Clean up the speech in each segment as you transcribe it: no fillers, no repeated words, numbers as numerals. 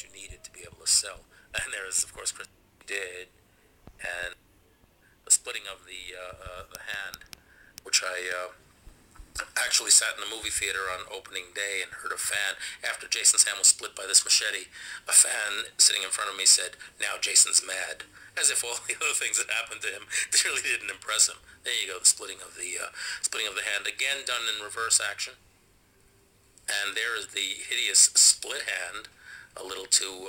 what you needed to be able to sell. And there is, of course, Chris did, and the splitting of the hand, which I actually sat in the movie theater on opening day and heard a fan, after Jason's hand was split by this machete, a fan sitting in front of me said, "Now Jason's mad," as if all the other things that happened to him really didn't impress him. There you go, the splitting of the hand, again done in reverse action. And there is the hideous split hand, a little too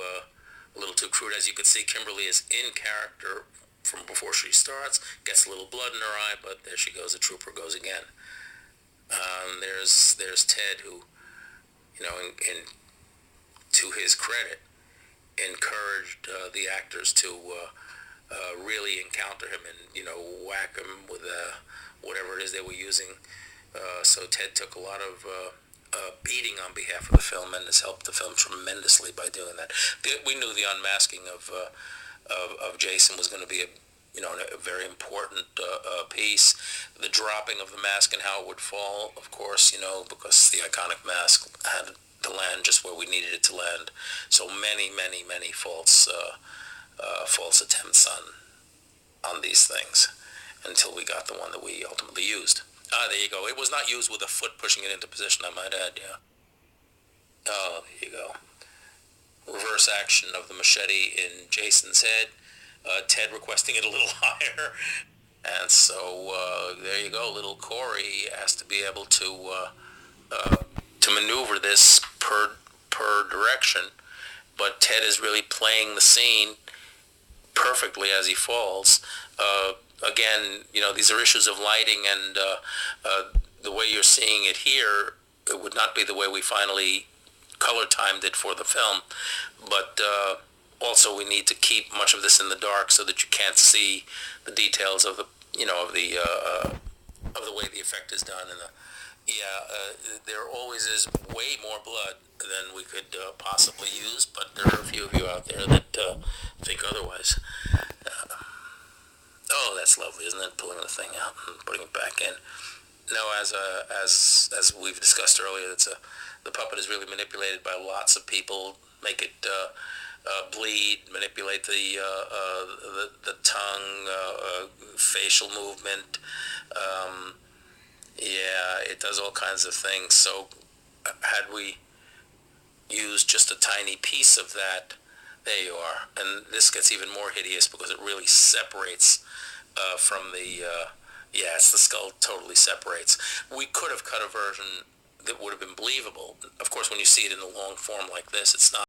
crude. As you can see, Kimberly is in character from before she starts, gets a little blood in her eye, but there she goes, the trooper goes again. There's Ted, who, to his credit, encouraged the actors to really encounter him and whack him with whatever it is they were using. So Ted took a lot of beating on behalf of the film and has helped the film tremendously by doing that. We knew the unmasking of Jason was going to be a very important piece. The dropping of the mask and how it would fall, of course, because the iconic mask had to land just where we needed it to land. So many false attempts on these things until we got the one that we ultimately used. There you go. It was not used with a foot pushing it into position, I might add, yeah. Oh, there you go. Reverse action of the machete in Jason's head. Ted requesting it a little higher. And so there you go. Little Corey has to be able to maneuver this per direction. But Ted is really playing the scene perfectly as he falls. Again, these are issues of lighting, and the way you're seeing it here, it would not be the way we finally color timed it for the film. But also, we need to keep much of this in the dark so that you can't see the details of the way the effect is done. And there always is way more blood than we could possibly use, but there are a few of you out there that think otherwise. Oh, that's lovely, isn't it? Pulling the thing out and putting it back in. No, as we've discussed earlier, the puppet is really manipulated by lots of people. Make it bleed, manipulate the tongue, facial movement. It does all kinds of things. So, had we used just a tiny piece of that, there you are. And this gets even more hideous because it really separates from the, it's the skull totally separates. We could have cut a version that would have been believable. Of course, when you see it in the long form like this, it's not.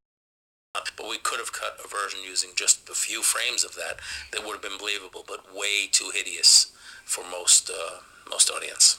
But we could have cut a version using just a few frames of that would have been believable, but way too hideous for most audience.